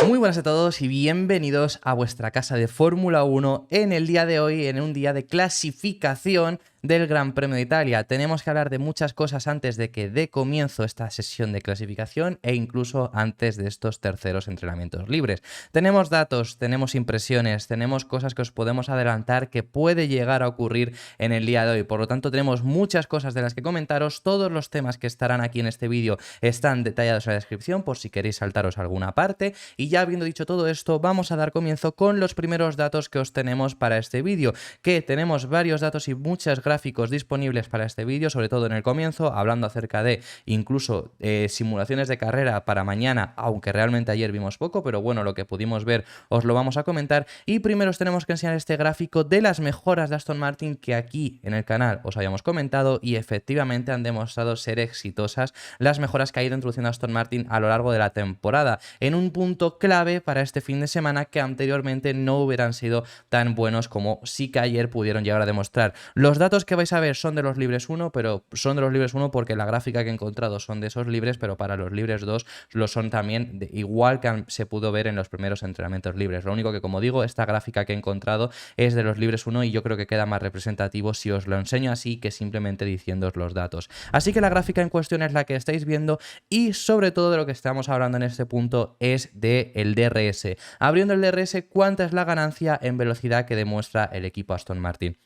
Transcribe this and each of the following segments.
Muy buenas a todos y bienvenidos a vuestra casa de Fórmula 1 en el día de hoy, en un día de clasificación del Gran Premio de Italia. Tenemos que hablar de muchas cosas antes de que dé comienzo esta sesión de clasificación e incluso antes de estos terceros entrenamientos libres. Tenemos datos, tenemos impresiones, tenemos cosas que os podemos adelantar que puede llegar a ocurrir en el día de hoy. Por lo tanto, tenemos muchas cosas de las que comentaros. Todos los temas que estarán aquí en este vídeo están detallados en la descripción por si queréis saltaros alguna parte. Y ya habiendo dicho todo esto, vamos a dar comienzo con los primeros datos que os tenemos para este vídeo, que tenemos varios datos y muchas gráficos disponibles para este vídeo, sobre todo en el comienzo, hablando acerca de incluso simulaciones de carrera para mañana, aunque realmente ayer vimos poco, pero bueno, lo que pudimos ver os lo vamos a comentar. Y primero os tenemos que enseñar este gráfico de las mejoras de Aston Martin que aquí en el canal os habíamos comentado y efectivamente han demostrado ser exitosas las mejoras que ha ido introduciendo Aston Martin a lo largo de la temporada, en un punto clave para este fin de semana que anteriormente no hubieran sido tan buenos como sí que ayer pudieron llegar a demostrar. Los datos que vais a ver son de los libres 1, pero son de los libres 1 porque la gráfica que he encontrado son de esos libres, pero para los libres 2 lo son también, igual que se pudo ver en los primeros entrenamientos libres. Lo único que, como digo, esta gráfica que he encontrado es de los libres 1 y yo creo que queda más representativo si os lo enseño así que simplemente diciéndoos los datos. Así que la gráfica en cuestión es la que estáis viendo y sobre todo de lo que estamos hablando en este punto es del DRS. Abriendo el DRS, ¿cuánta es la ganancia en velocidad que demuestra el equipo Aston Martin?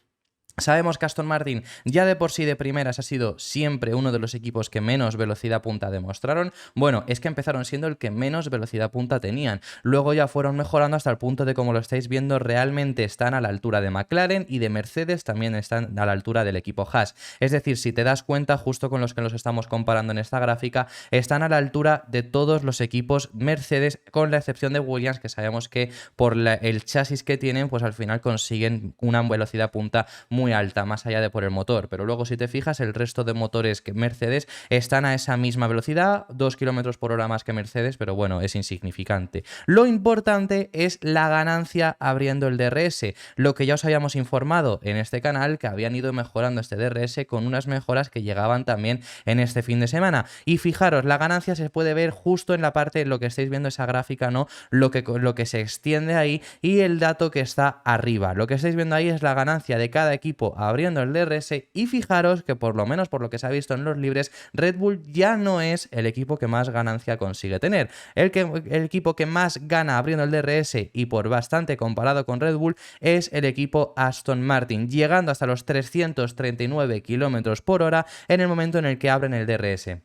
Sabemos que Aston Martin ya de por sí de primeras ha sido siempre uno de los equipos que menos velocidad punta demostraron. Bueno, es que empezaron siendo el que menos velocidad punta tenían. Luego ya fueron mejorando hasta el punto de, como lo estáis viendo, realmente están a la altura de McLaren y de Mercedes también están a la altura del equipo Haas. Es decir, si te das cuenta, justo con los que los estamos comparando en esta gráfica, están a la altura de todos los equipos Mercedes, con la excepción de Williams, que sabemos que por el chasis que tienen, pues al final consiguen una velocidad punta muy alta, más allá de por el motor, pero luego si te fijas el resto de motores que Mercedes están a esa misma velocidad, 2 km por hora más que Mercedes, pero bueno, es insignificante. Lo importante es la ganancia abriendo el DRS, lo que ya os habíamos informado en este canal, que habían ido mejorando este DRS con unas mejoras que llegaban también en este fin de semana. Y fijaros, la ganancia se puede ver justo en la parte, lo que estáis viendo esa gráfica, ¿no? Lo que se extiende ahí y el dato que está arriba. Lo que estáis viendo ahí es la ganancia de cada equipo abriendo el DRS y fijaros que por lo menos por lo que se ha visto en los libres, Red Bull ya no es el equipo que más ganancia consigue tener. El equipo que más gana abriendo el DRS y por bastante comparado con Red Bull es el equipo Aston Martin, llegando hasta los 339 km por hora en el momento en el que abren el DRS.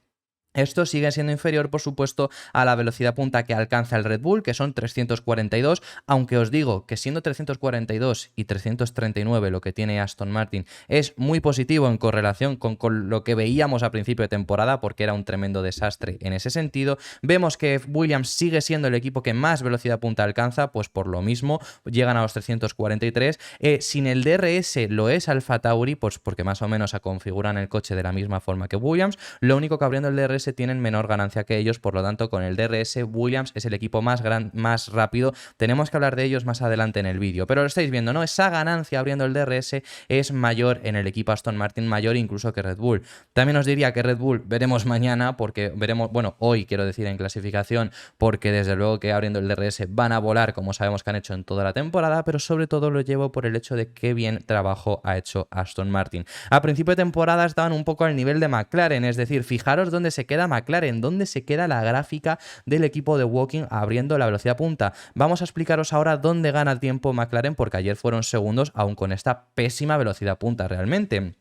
Esto sigue siendo inferior, por supuesto, a la velocidad punta que alcanza el Red Bull, que son 342, aunque os digo que siendo 342 y 339 lo que tiene Aston Martin es muy positivo en correlación con lo que veíamos a principio de temporada, porque era un tremendo desastre en ese sentido. Vemos que Williams sigue siendo el equipo que más velocidad punta alcanza, pues por lo mismo llegan a los 343. Sin el DRS lo es Alfa Tauri, pues porque más o menos configuran el coche de la misma forma que Williams, lo único que abriendo el DRS tienen menor ganancia que ellos, por lo tanto con el DRS Williams es el equipo más rápido. Tenemos que hablar de ellos más adelante en el vídeo, pero lo estáis viendo, ¿no? Esa ganancia abriendo el DRS es mayor en el equipo Aston Martin, mayor incluso que Red Bull. También os diría que Red Bull veremos mañana, porque veremos, bueno, hoy quiero decir en clasificación, porque desde luego que abriendo el DRS van a volar como sabemos que han hecho en toda la temporada, pero sobre todo lo llevo por el hecho de qué bien trabajo ha hecho Aston Martin. A principio de temporada estaban un poco al nivel de McLaren, es decir, fijaros dónde se queda McLaren, dónde se queda la gráfica del equipo de Woking abriendo la velocidad punta. Vamos a explicaros ahora dónde gana tiempo McLaren, porque ayer fueron segundos, aún con esta pésima velocidad punta realmente.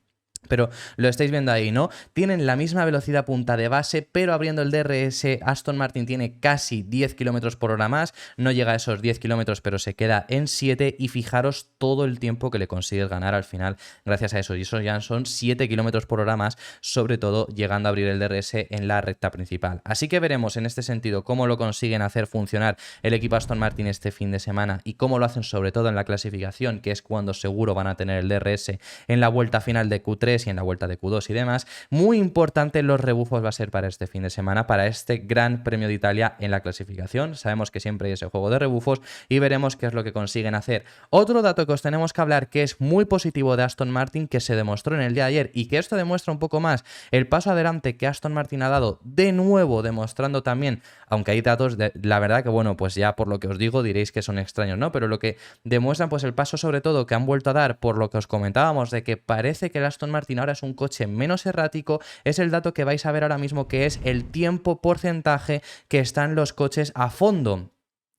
Pero lo estáis viendo ahí, ¿no? Tienen la misma velocidad punta de base, pero abriendo el DRS, Aston Martin tiene casi 10 km por hora más, no llega a esos 10 km, pero se queda en 7 y fijaros todo el tiempo que le consigues ganar al final gracias a eso. Y eso ya son 7 km por hora más, sobre todo llegando a abrir el DRS en la recta principal. Así que veremos en este sentido cómo lo consiguen hacer funcionar el equipo Aston Martin este fin de semana y cómo lo hacen sobre todo en la clasificación, que es cuando seguro van a tener el DRS en la vuelta final de Q3. Q3 y en la vuelta de Q2 y demás. Muy importante los rebufos va a ser para este fin de semana, para este Gran Premio de Italia en la clasificación. Sabemos que siempre hay ese juego de rebufos y veremos qué es lo que consiguen hacer. Otro dato que os tenemos que hablar que es muy positivo de Aston Martin, que se demostró en el día de ayer y que esto demuestra un poco más el paso adelante que Aston Martin ha dado, de nuevo demostrando también, aunque hay datos, la verdad que bueno, pues ya por lo que os digo diréis que son extraños, ¿no? Pero lo que demuestran pues el paso sobre todo que han vuelto a dar, por lo que os comentábamos de que parece que el Aston Martin ahora es un coche menos errático, es el dato que vais a ver ahora mismo, que es el tiempo porcentaje que están los coches a fondo.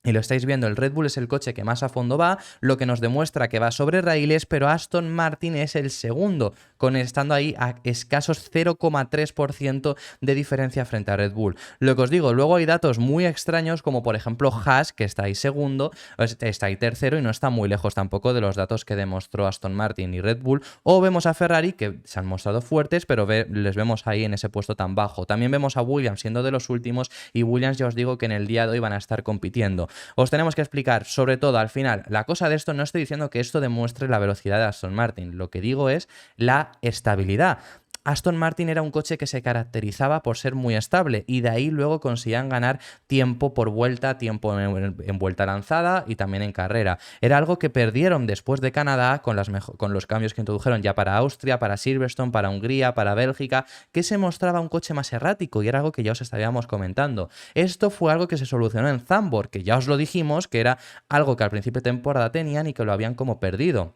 Y lo estáis viendo, el Red Bull es el coche que más a fondo va, lo que nos demuestra que va sobre raíles, pero Aston Martin es el segundo, estando ahí a escasos 0,3% de diferencia frente a Red Bull. Lo que os digo, luego hay datos muy extraños, como por ejemplo Haas, que está ahí segundo, está ahí tercero y no está muy lejos tampoco de los datos que demostró Aston Martin y Red Bull. O vemos a Ferrari, que se han mostrado fuertes, pero les vemos ahí en ese puesto tan bajo. También vemos a Williams siendo de los últimos, y Williams ya os digo que en el día de hoy van a estar compitiendo. Os tenemos que explicar, sobre todo al final, la cosa de esto, no estoy diciendo que esto demuestre la velocidad de Aston Martin, lo que digo es la estabilidad. Aston Martin era un coche que se caracterizaba por ser muy estable y de ahí luego conseguían ganar tiempo por vuelta, tiempo en vuelta lanzada y también en carrera. Era algo que perdieron después de Canadá con los cambios que introdujeron ya para Austria, para Silverstone, para Hungría, para Bélgica, que se mostraba un coche más errático y era algo que ya os estaríamos comentando. Esto fue algo que se solucionó en Zandvoort, que ya os lo dijimos, que era algo que al principio de temporada tenían y que lo habían como perdido.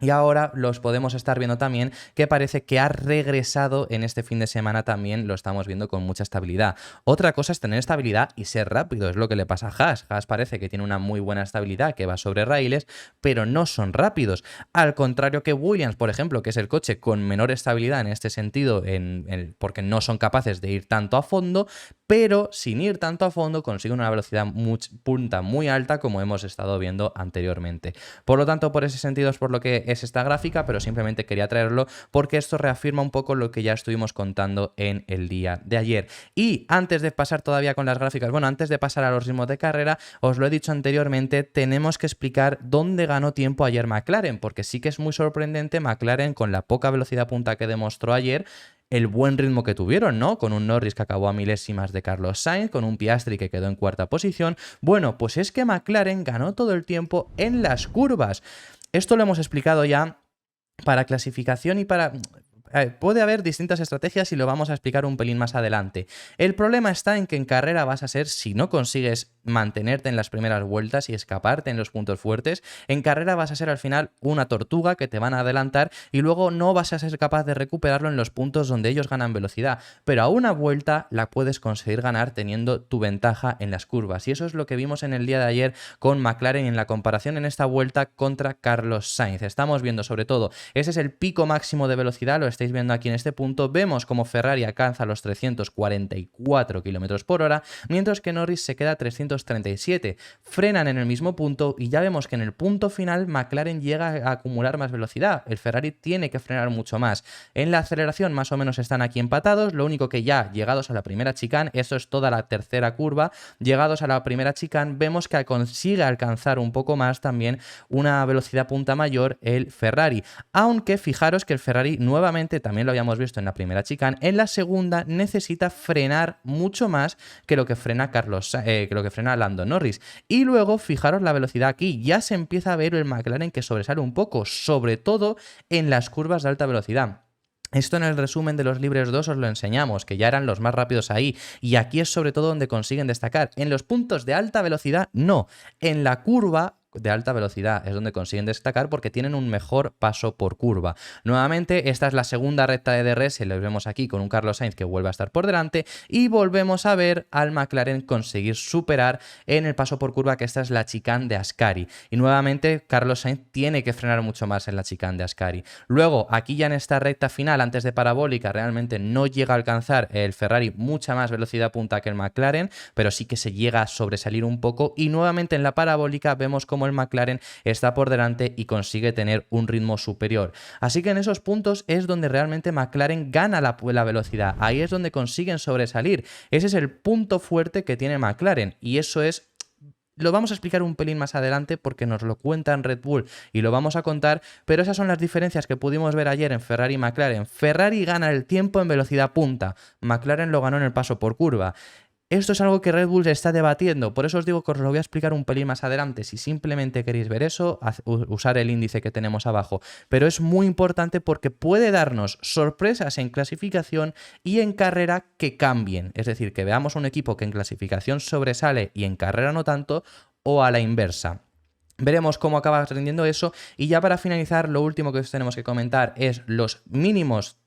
Y ahora los podemos estar viendo también, que parece que ha regresado en este fin de semana, también lo estamos viendo con mucha estabilidad. Otra cosa es tener estabilidad y ser rápido, es lo que le pasa a Haas. Haas parece que tiene una muy buena estabilidad, que va sobre raíles, pero no son rápidos. Al contrario que Williams, por ejemplo, que es el coche con menor estabilidad en este sentido, porque no son capaces de ir tanto a fondo, pero sin ir tanto a fondo consiguen una velocidad punta muy alta, como hemos estado viendo anteriormente. Por lo tanto, por ese sentido es por lo que es esta gráfica, pero simplemente quería traerlo porque esto reafirma un poco lo que ya estuvimos contando en el día de ayer. Y antes de pasar todavía con las gráficas, bueno, antes de pasar a los ritmos de carrera, os lo he dicho anteriormente, tenemos que explicar dónde ganó tiempo ayer McLaren, porque sí que es muy sorprendente McLaren con la poca velocidad punta que demostró ayer, el buen ritmo que tuvieron, ¿no? Con un Norris que acabó a milésimas de Carlos Sainz, con un Piastri que quedó en cuarta posición. Bueno, pues es que McLaren ganó todo el tiempo en las curvas. Esto lo hemos explicado ya para clasificación y para... Puede haber distintas estrategias y lo vamos a explicar un pelín más adelante. El problema está en que en carrera vas a ser, si no consigues mantenerte en las primeras vueltas y escaparte en los puntos fuertes, en carrera vas a ser al final una tortuga que te van a adelantar y luego no vas a ser capaz de recuperarlo en los puntos donde ellos ganan velocidad. Pero a una vuelta la puedes conseguir ganar teniendo tu ventaja en las curvas. Y eso es lo que vimos en el día de ayer con McLaren en la comparación en esta vuelta contra Carlos Sainz. Estamos viendo sobre todo, ese es el pico máximo de velocidad, lo estáis viendo aquí en este punto. Vemos como Ferrari alcanza los 344 km por hora, mientras que Norris se queda a 337. Frenan en el mismo punto y ya vemos que en el punto final McLaren llega a acumular más velocidad. El Ferrari tiene que frenar mucho más. En la aceleración más o menos están aquí empatados, lo único que ya llegados a la primera chicane, eso es toda la tercera curva, llegados a la primera chicane, vemos que consigue alcanzar un poco más también una velocidad punta mayor el Ferrari. Aunque fijaros que el Ferrari nuevamente, también lo habíamos visto en la primera chicane, en la segunda necesita frenar mucho más que lo que frena Lando Norris. Y luego fijaros la velocidad aquí, ya se empieza a ver el McLaren que sobresale un poco, sobre todo en las curvas de alta velocidad. Esto en el resumen de los libres 2 os lo enseñamos, que ya eran los más rápidos ahí, y aquí es sobre todo donde consiguen destacar. En los puntos de alta velocidad, no. En la curva de alta velocidad es donde consiguen destacar porque tienen un mejor paso por curva. Nuevamente, esta es la segunda recta de DRS, lo vemos aquí con un Carlos Sainz que vuelve a estar por delante y volvemos a ver al McLaren conseguir superar en el paso por curva, que esta es la chicane de Ascari. Y nuevamente Carlos Sainz tiene que frenar mucho más en la chicane de Ascari. Luego, aquí ya en esta recta final, antes de parabólica, realmente no llega a alcanzar el Ferrari mucha más velocidad punta que el McLaren, pero sí que se llega a sobresalir un poco y nuevamente en la parabólica vemos como el McLaren está por delante y consigue tener un ritmo superior. Así que en esos puntos es donde realmente McLaren gana la velocidad, ahí es donde consiguen sobresalir. Ese es el punto fuerte que tiene McLaren y eso es Lo vamos a explicar un pelín más adelante porque nos lo cuentan Red Bull y lo vamos a contar, pero esas son las diferencias que pudimos ver ayer en Ferrari y McLaren. Ferrari gana el tiempo en velocidad punta, McLaren lo ganó en el paso por curva. Esto es algo que Red Bull está debatiendo, por eso os digo que os lo voy a explicar un pelín más adelante. Si simplemente queréis ver eso, usar el índice que tenemos abajo. Pero es muy importante porque puede darnos sorpresas en clasificación y en carrera que cambien. Es decir, que veamos un equipo que en clasificación sobresale y en carrera no tanto, o a la inversa. Veremos cómo acaba rindiendo eso. Y ya para finalizar, lo último que os tenemos que comentar es los mínimos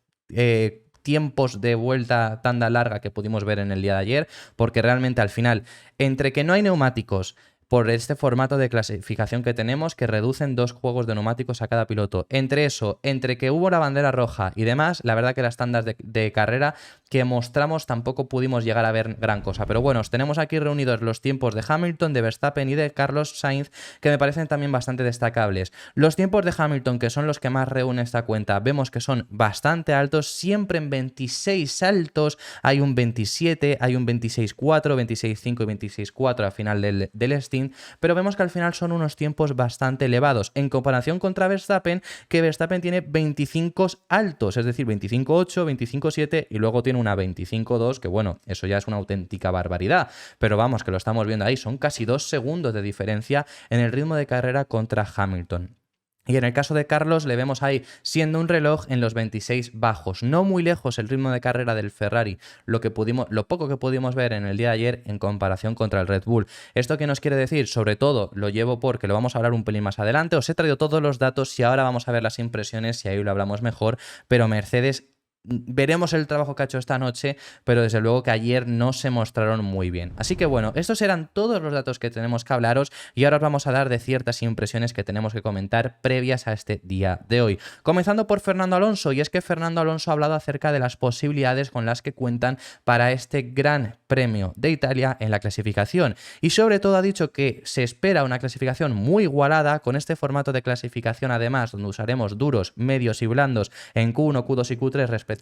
tiempos de vuelta tanda larga que pudimos ver en el día de ayer, porque realmente al final, entre que no hay neumáticos por este formato de clasificación que tenemos, que reducen 2 juegos de neumáticos a cada piloto, entre eso, entre que hubo la bandera roja y demás, la verdad que las tandas de carrera que mostramos tampoco pudimos llegar a ver gran cosa. Pero bueno, os tenemos aquí reunidos los tiempos de Hamilton, de Verstappen y de Carlos Sainz, que me parecen también bastante destacables. Los tiempos de Hamilton, que son los que más reúnen esta cuenta, vemos que son bastante altos, siempre en 26 saltos, hay un 27, hay un 26.4, 26.5 y 26.4 al final del stint, pero vemos que al final son unos tiempos bastante elevados en comparación contra Verstappen, que Verstappen tiene 25 altos, es decir, 25.8, 25.7 y luego tiene una 25.2, que bueno, eso ya es una auténtica barbaridad, pero vamos, que lo estamos viendo ahí, son casi 2 segundos de diferencia en el ritmo de carrera contra Hamilton. Y en el caso de Carlos le vemos ahí siendo un reloj en los 26 bajos, no muy lejos el ritmo de carrera del Ferrari, lo poco que pudimos ver en el día de ayer en comparación contra el Red Bull. ¿Esto qué nos quiere decir? Sobre todo lo llevo porque lo vamos a hablar un pelín más adelante, os he traído todos los datos y ahora vamos a ver las impresiones y ahí lo hablamos mejor, pero Mercedes... Veremos el trabajo que ha hecho esta noche, pero desde luego que ayer no se mostraron muy bien. Así que bueno, estos eran todos los datos que tenemos que hablaros y ahora os vamos a dar de ciertas impresiones que tenemos que comentar previas a este día de hoy. Comenzando por Fernando Alonso, y es que Fernando Alonso ha hablado acerca de las posibilidades con las que cuentan para este Gran Premio de Italia en la clasificación. Y sobre todo ha dicho que se espera una clasificación muy igualada con este formato de clasificación además, donde usaremos duros, medios y blandos en Q1, Q2 y Q3 respectivamente.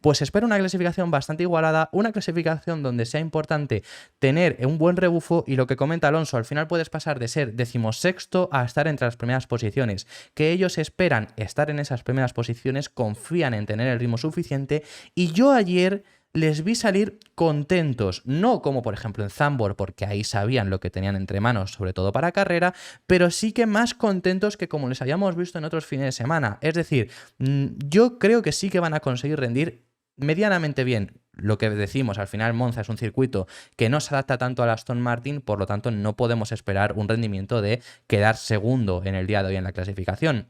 Pues espero una clasificación bastante igualada, una clasificación donde sea importante tener un buen rebufo y lo que comenta Alonso, al final puedes pasar de ser 16º a estar entre las primeras posiciones, que ellos esperan estar en esas primeras posiciones, confían en tener el ritmo suficiente y yo ayer les vi salir contentos, no como por ejemplo en Zandvoort, porque ahí sabían lo que tenían entre manos, sobre todo para carrera, pero sí que más contentos que como les habíamos visto en otros fines de semana. Es decir, yo creo que sí que van a conseguir rendir medianamente bien. Lo que decimos, al final Monza es un circuito que no se adapta tanto al Aston Martin, por lo tanto no podemos esperar un rendimiento de quedar segundo en el día de hoy en la clasificación,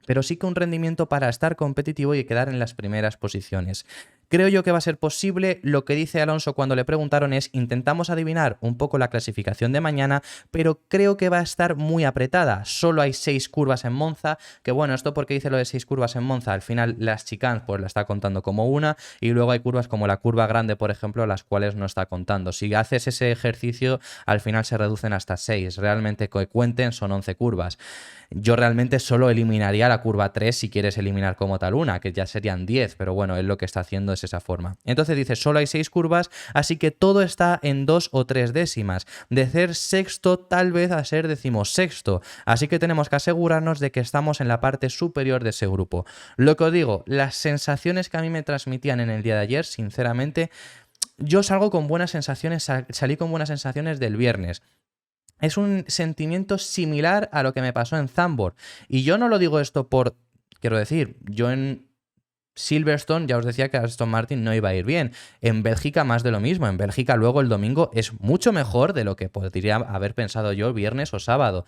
pero sí que un rendimiento para estar competitivo y quedar en las primeras posiciones. Creo yo que va a ser posible. Lo que dice Alonso cuando le preguntaron es: intentamos adivinar un poco la clasificación de mañana, pero creo que va a estar muy apretada. Solo hay 6 curvas en Monza, que bueno, esto porque dice lo de 6 curvas en Monza, al final las chicanes pues la está contando como una, y luego hay curvas como la curva grande, por ejemplo, las cuales no está contando. Si haces ese ejercicio, al final se reducen hasta 6. Realmente que cuenten son 11 curvas. Yo realmente solo eliminaría la curva 3 si quieres eliminar como tal una, que ya serían 10, pero bueno, él lo que está haciendo es esa forma. Entonces dice, solo hay 6 curvas, así que todo está en 2 o 3 décimas. De ser sexto tal vez a ser 16º. Así que tenemos que asegurarnos de que estamos en la parte superior de ese grupo. Lo que os digo, las sensaciones que a mí me transmitían en el día de ayer, sinceramente, yo salgo con buenas sensaciones, salí con buenas sensaciones del viernes. Es un sentimiento similar a lo que me pasó en Zandvoort. Y yo no lo digo esto quiero decir, yo en Silverstone ya os decía que Aston Martin no iba a ir bien. En Bélgica más de lo mismo. En Bélgica luego el domingo es mucho mejor de lo que podría haber pensado yo el viernes o sábado.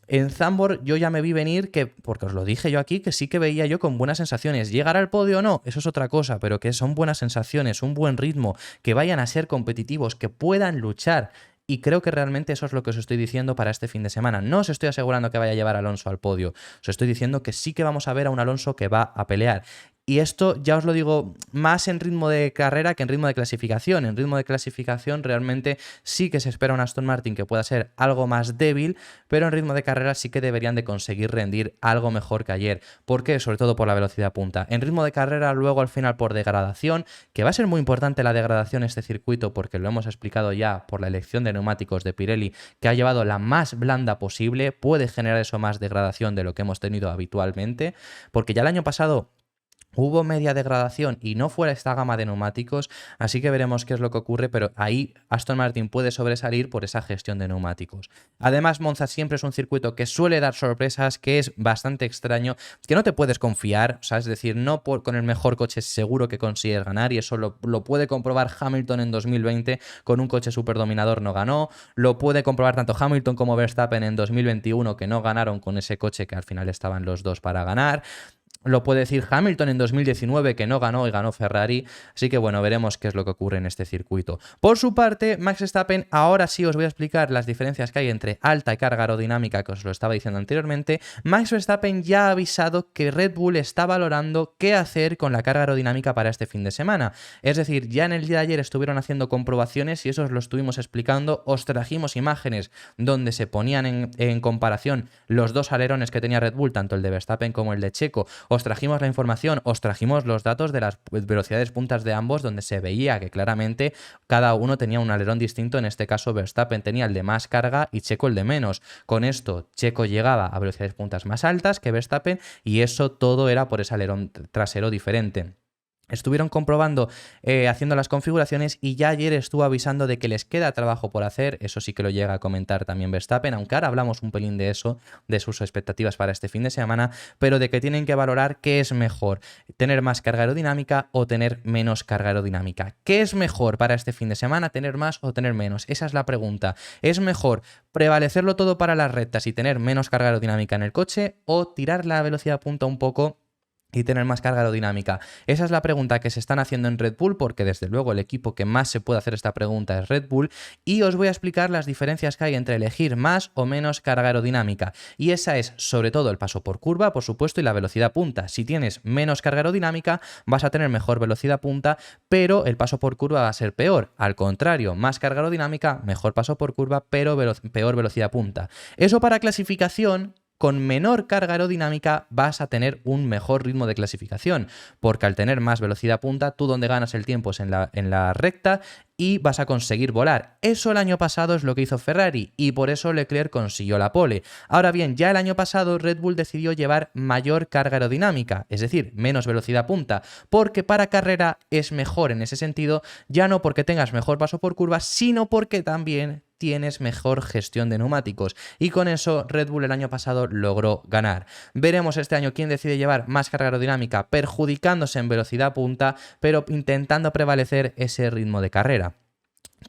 En Zandvoort yo ya me vi venir porque os lo dije yo aquí, que sí que veía yo con buenas sensaciones. ¿Llegar al podio o no? Eso es otra cosa, pero que son buenas sensaciones, un buen ritmo, que vayan a ser competitivos, que puedan luchar. Y creo que realmente eso es lo que os estoy diciendo para este fin de semana. No os estoy asegurando que vaya a llevar a Alonso al podio. Os estoy diciendo que sí que vamos a ver a un Alonso que va a pelear. Y esto ya os lo digo más en ritmo de carrera que en ritmo de clasificación. En ritmo de clasificación realmente sí que se espera un Aston Martin que pueda ser algo más débil, pero en ritmo de carrera sí que deberían de conseguir rendir algo mejor que ayer. ¿Por qué? Sobre todo por la velocidad punta. En ritmo de carrera luego al final por degradación, que va a ser muy importante la degradación en este circuito porque lo hemos explicado ya por la elección de neumáticos de Pirelli, que ha llevado la más blanda posible, puede generar eso más degradación de lo que hemos tenido habitualmente, porque ya el año pasado hubo media degradación y no fuera esta gama de neumáticos, así que veremos qué es lo que ocurre, pero ahí Aston Martin puede sobresalir por esa gestión de neumáticos. Además, Monza siempre es un circuito que suele dar sorpresas, que es bastante extraño, que no te puedes confiar, o sea, es decir, no con el mejor coche seguro que consigues ganar, y eso lo puede comprobar Hamilton en 2020, con un coche superdominador no ganó, lo puede comprobar tanto Hamilton como Verstappen en 2021, que no ganaron con ese coche que al final estaban los dos para ganar. Lo puede decir Hamilton en 2019, que no ganó y ganó Ferrari. Así que bueno, veremos qué es lo que ocurre en este circuito. Por su parte, Max Verstappen, ahora sí os voy a explicar las diferencias que hay entre alta y carga aerodinámica, que os lo estaba diciendo anteriormente. Max Verstappen ya ha avisado que Red Bull está valorando qué hacer con la carga aerodinámica para este fin de semana. Es decir, ya en el día de ayer estuvieron haciendo comprobaciones y eso os lo estuvimos explicando. Os trajimos imágenes donde se ponían en comparación los dos alerones que tenía Red Bull, tanto el de Verstappen como el de Checo. Os trajimos la información, os trajimos los datos de las velocidades puntas de ambos, donde se veía que claramente cada uno tenía un alerón distinto. En este caso, Verstappen tenía el de más carga y Checo el de menos. Con esto, Checo llegaba a velocidades puntas más altas que Verstappen y eso todo era por ese alerón trasero diferente. Estuvieron comprobando, haciendo las configuraciones y ya ayer estuvo avisando de que les queda trabajo por hacer. Eso sí que lo llega a comentar también Verstappen, aunque ahora hablamos un pelín de eso, de sus expectativas para este fin de semana, pero de que tienen que valorar qué es mejor, tener más carga aerodinámica o tener menos carga aerodinámica. ¿Qué es mejor para este fin de semana, tener más o tener menos? Esa es la pregunta. ¿Es mejor prevalecerlo todo para las rectas y tener menos carga aerodinámica en el coche o tirar la velocidad punta un poco y tener más carga aerodinámica? Esa es la pregunta que se están haciendo en Red Bull, porque desde luego el equipo que más se puede hacer esta pregunta es Red Bull, y os voy a explicar las diferencias que hay entre elegir más o menos carga aerodinámica, y esa es sobre todo el paso por curva, por supuesto, y la velocidad punta. Si tienes menos carga aerodinámica vas a tener mejor velocidad punta, pero el paso por curva va a ser peor. Al contrario, más carga aerodinámica, mejor paso por curva, pero peor velocidad punta. Eso para clasificación. Con menor carga aerodinámica vas a tener un mejor ritmo de clasificación, porque al tener más velocidad punta, tú donde ganas el tiempo es en la recta y vas a conseguir volar. Eso el año pasado es lo que hizo Ferrari y por eso Leclerc consiguió la pole. Ahora bien, ya el año pasado Red Bull decidió llevar mayor carga aerodinámica, es decir, menos velocidad punta, porque para carrera es mejor en ese sentido, ya no porque tengas mejor paso por curva, sino porque también tienes mejor gestión de neumáticos y con eso Red Bull el año pasado logró ganar. Veremos este año quién decide llevar más carga aerodinámica, perjudicándose en velocidad punta, pero intentando prevalecer ese ritmo de carrera.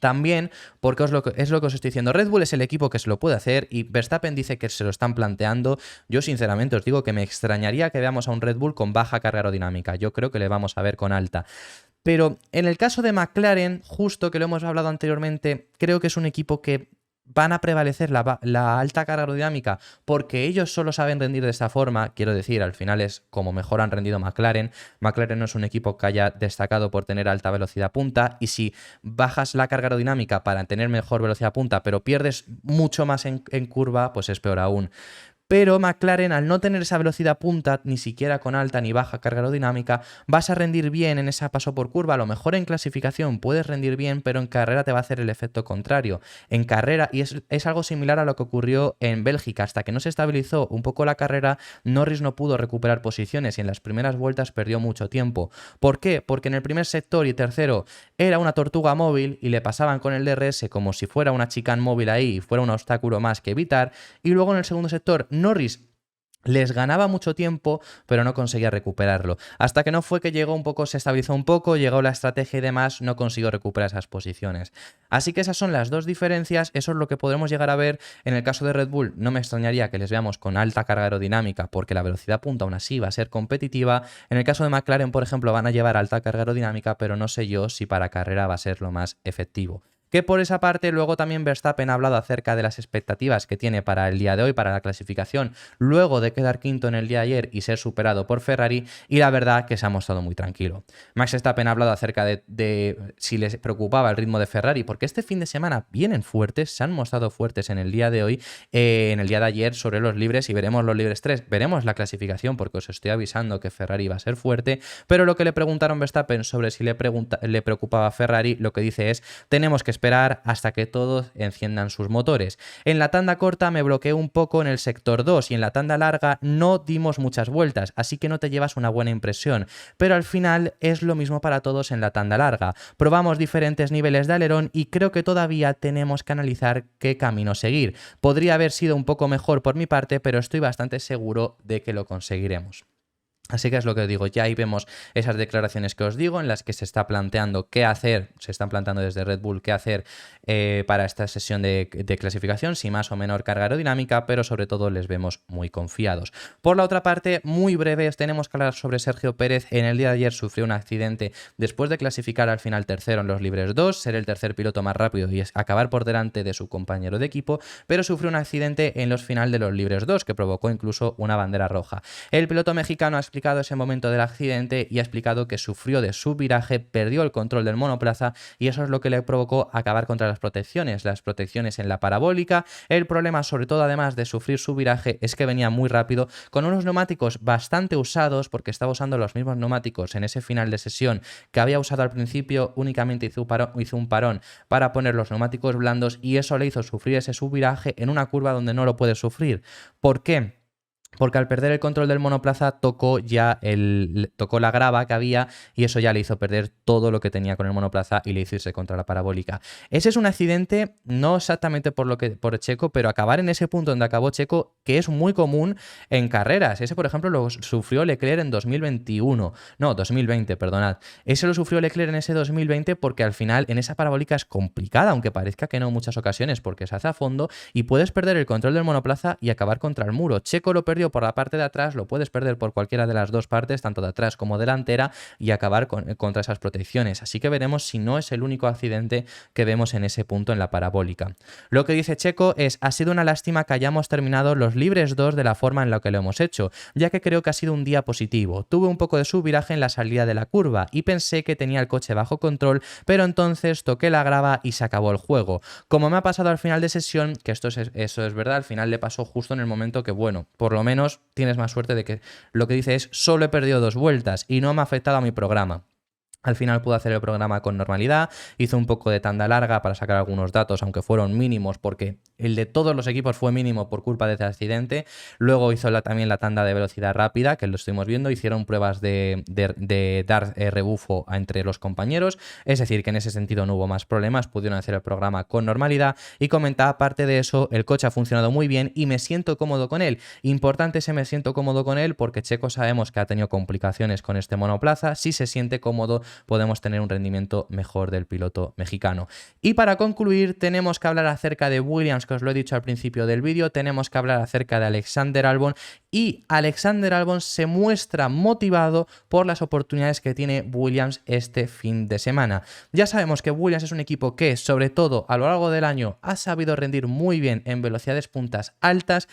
También, porque es lo que os estoy diciendo, Red Bull es el equipo que se lo puede hacer y Verstappen dice que se lo están planteando. Yo sinceramente os digo que me extrañaría que veamos a un Red Bull con baja carga aerodinámica. Yo creo que le vamos a ver con alta. Pero en el caso de McLaren, justo que lo hemos hablado anteriormente, creo que es un equipo que van a prevalecer la alta carga aerodinámica porque ellos solo saben rendir de esta forma. Quiero decir, al final es como mejor han rendido McLaren. McLaren no es un equipo que haya destacado por tener alta velocidad punta y si bajas la carga aerodinámica para tener mejor velocidad punta pero pierdes mucho más en curva, pues es peor aún. Pero McLaren, al no tener esa velocidad punta, ni siquiera con alta ni baja carga aerodinámica, vas a rendir bien en ese paso por curva. A lo mejor en clasificación puedes rendir bien, pero en carrera te va a hacer el efecto contrario. En carrera, y es algo similar a lo que ocurrió en Bélgica, hasta que no se estabilizó un poco la carrera, Norris no pudo recuperar posiciones y en las primeras vueltas perdió mucho tiempo. ¿Por qué? Porque en el primer sector y tercero era una tortuga móvil y le pasaban con el DRS como si fuera una chicane móvil ahí y fuera un obstáculo más que evitar, y luego en el segundo sector Norris les ganaba mucho tiempo, pero no conseguía recuperarlo. Hasta que no fue que llegó un poco, se estabilizó un poco, llegó la estrategia y demás, no consiguió recuperar esas posiciones. Así que esas son las dos diferencias, eso es lo que podremos llegar a ver en el caso de Red Bull. No me extrañaría que les veamos con alta carga aerodinámica, porque la velocidad punta aún así va a ser competitiva. En el caso de McLaren, por ejemplo, van a llevar alta carga aerodinámica, pero no sé yo si para carrera va a ser lo más efectivo. Que por esa parte luego también Verstappen ha hablado acerca de las expectativas que tiene para el día de hoy, para la clasificación, luego de quedar quinto en el día de ayer y ser superado por Ferrari, y la verdad que se ha mostrado muy tranquilo. Max Verstappen ha hablado acerca de si les preocupaba el ritmo de Ferrari, porque este fin de semana vienen fuertes, se han mostrado fuertes en el día de hoy, en el día de ayer sobre los libres, y veremos los libres 3, veremos la clasificación porque os estoy avisando que Ferrari va a ser fuerte, pero lo que le preguntaron Verstappen sobre si le preocupaba Ferrari, lo que dice es: tenemos que esperar hasta que todos enciendan sus motores. En la tanda corta me bloqueé un poco en el sector 2 y en la tanda larga no dimos muchas vueltas, así que no te llevas una buena impresión, pero al final es lo mismo para todos en la tanda larga. Probamos diferentes niveles de alerón y creo que todavía tenemos que analizar qué camino seguir. Podría haber sido un poco mejor por mi parte, pero estoy bastante seguro de que lo conseguiremos. Así que es lo que os digo, ya ahí vemos esas declaraciones que os digo, en las que se está planteando qué hacer, se están planteando desde Red Bull qué hacer para esta sesión de clasificación, si más o menor carga aerodinámica, pero sobre todo les vemos muy confiados. Por la otra parte, muy breves, tenemos que hablar sobre Sergio Pérez. En el día de ayer sufrió un accidente después de clasificar al final tercero en los libres 2, ser el tercer piloto más rápido y acabar por delante de su compañero de equipo, pero sufrió un accidente en los final de los libres 2 que provocó incluso una bandera roja. El piloto mexicano ha explicado ese momento del accidente y ha explicado que sufrió de subviraje, perdió el control del monoplaza y eso es lo que le provocó acabar contra las protecciones en la parabólica. El problema, sobre todo además de sufrir subviraje, es que venía muy rápido con unos neumáticos bastante usados, porque estaba usando los mismos neumáticos en ese final de sesión que había usado al principio. Únicamente hizo un parón para poner los neumáticos blandos y eso le hizo sufrir ese subviraje en una curva donde no lo puede sufrir. ¿Por qué? Porque al perder el control del monoplaza tocó la grava que había y eso ya le hizo perder todo lo que tenía con el monoplaza y le hizo irse contra la parabólica. Ese es un accidente, no exactamente por Checo, pero acabar en ese punto donde acabó Checo, que es muy común en carreras. Ese, por ejemplo, lo sufrió Leclerc en 2020, perdonad. Ese lo sufrió Leclerc en ese 2020 porque al final en esa parabólica es complicada, aunque parezca que no en muchas ocasiones, porque se hace a fondo y puedes perder el control del monoplaza y acabar contra el muro. Checo lo perdió por la parte de atrás, lo puedes perder por cualquiera de las dos partes, tanto de atrás como delantera, y acabar contra esas protecciones. Así que veremos si no es el único accidente que vemos en ese punto en la parabólica. Lo que dice Checo es: ha sido una lástima que hayamos terminado los libres 2 de la forma en la que lo hemos hecho, ya que creo que ha sido un día positivo. Tuve un poco de subviraje en la salida de la curva y pensé que tenía el coche bajo control, pero entonces toqué la grava y se acabó el juego. Como me ha pasado al final de sesión, que eso es verdad, al final le pasó justo en el momento que, bueno, por lo menos tienes más suerte de que lo que dice es: solo he perdido 2 vueltas y no me ha afectado a mi programa. Al final pudo hacer el programa con normalidad, hizo un poco de tanda larga para sacar algunos datos, aunque fueron mínimos, porque el de todos los equipos fue mínimo por culpa de ese accidente. Luego hizo también la tanda de velocidad rápida, que lo estuvimos viendo, hicieron pruebas de dar rebufo entre los compañeros, es decir, que en ese sentido no hubo más problemas, pudieron hacer el programa con normalidad y comentaba: aparte de eso, el coche ha funcionado muy bien y me siento cómodo con él. Importante ese me siento cómodo con él, porque Checo sabemos que ha tenido complicaciones con este monoplaza. Si se siente cómodo, podemos tener un rendimiento mejor del piloto mexicano. Y para concluir, tenemos que hablar acerca de Williams, que os lo he dicho al principio del vídeo, tenemos que hablar acerca de Alexander Albon, y Alexander Albon se muestra motivado por las oportunidades que tiene Williams este fin de semana. Ya sabemos que Williams es un equipo que, sobre todo a lo largo del año, ha sabido rendir muy bien en velocidades puntas altas,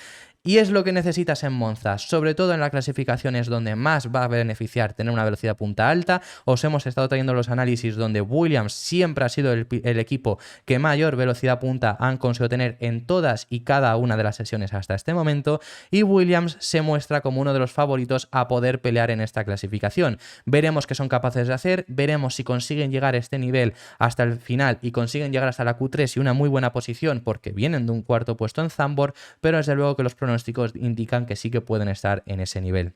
y es lo que necesitas en Monza, sobre todo en la clasificación es donde más va a beneficiar tener una velocidad punta alta. Os hemos estado trayendo los análisis donde Williams siempre ha sido el equipo que mayor velocidad punta han conseguido tener en todas y cada una de las sesiones hasta este momento, y Williams se muestra como uno de los favoritos a poder pelear en esta clasificación. Veremos qué son capaces de hacer, veremos si consiguen llegar a este nivel hasta el final y consiguen llegar hasta la Q3 y una muy buena posición, porque vienen de un cuarto puesto en Zandvoort, pero desde luego que los pronósticos indican que sí que pueden estar en ese nivel.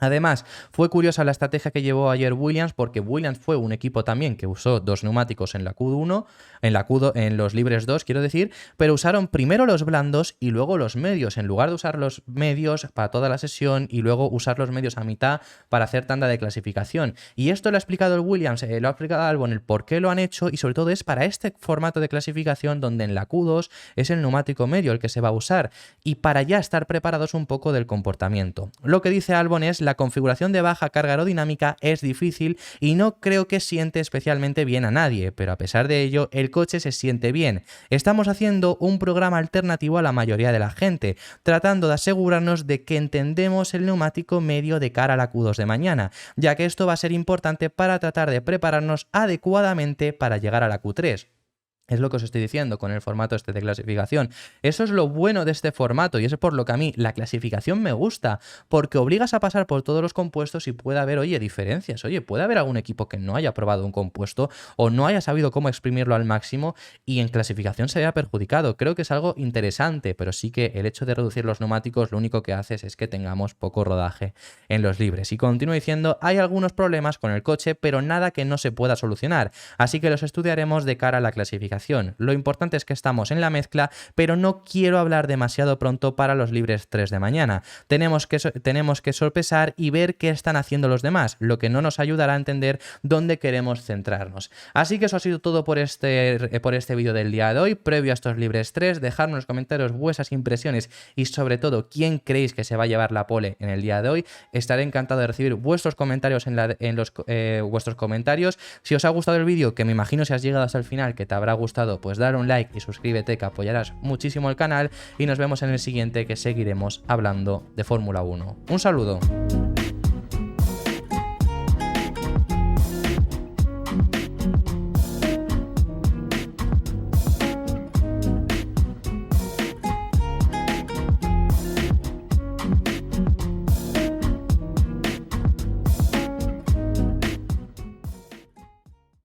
Además, fue curiosa la estrategia que llevó ayer Williams, porque Williams fue un equipo también que usó 2 neumáticos en la Q1, en los libres 2, quiero decir, pero usaron primero los blandos y luego los medios, en lugar de usar los medios para toda la sesión y luego usar los medios a mitad para hacer tanda de clasificación. Y esto lo ha explicado el Williams, lo ha explicado Albon, el por qué lo han hecho, y sobre todo es para este formato de clasificación donde en la Q2 es el neumático medio el que se va a usar, y para ya estar preparados un poco del comportamiento. Lo que dice Albon es: la configuración de baja carga aerodinámica es difícil y no creo que siente especialmente bien a nadie, pero a pesar de ello el coche se siente bien. Estamos haciendo un programa alternativo a la mayoría de la gente, tratando de asegurarnos de que entendemos el neumático medio de cara a la Q2 de mañana, ya que esto va a ser importante para tratar de prepararnos adecuadamente para llegar a la Q3. Es lo que os estoy diciendo con el formato este de clasificación. Eso es lo bueno de este formato y es por lo que a mí la clasificación me gusta, porque obligas a pasar por todos los compuestos y puede haber, oye, diferencias. Oye, puede haber algún equipo que no haya probado un compuesto o no haya sabido cómo exprimirlo al máximo y en clasificación se vea perjudicado. Creo que es algo interesante, pero sí que el hecho de reducir los neumáticos lo único que hace es que tengamos poco rodaje en los libres. Y continúo diciendo, hay algunos problemas con el coche, pero nada que no se pueda solucionar, así que los estudiaremos de cara a la clasificación. Lo importante es que estamos en la mezcla, pero no quiero hablar demasiado pronto para los libres 3 de mañana. Tenemos que sopesar y ver qué están haciendo los demás, lo que no nos ayudará a entender dónde queremos centrarnos. Así que eso ha sido todo por este vídeo del día de hoy. Previo a estos libres 3, dejadme en los comentarios vuestras impresiones y sobre todo quién creéis que se va a llevar la pole en el día de hoy. Estaré encantado de recibir vuestros comentarios vuestros comentarios. Si os ha gustado el vídeo, que me imagino si has llegado hasta el final que te habrá gustado, pues dar un like y suscríbete, que apoyarás muchísimo el canal, y nos vemos en el siguiente, que seguiremos hablando de Fórmula 1. Un saludo.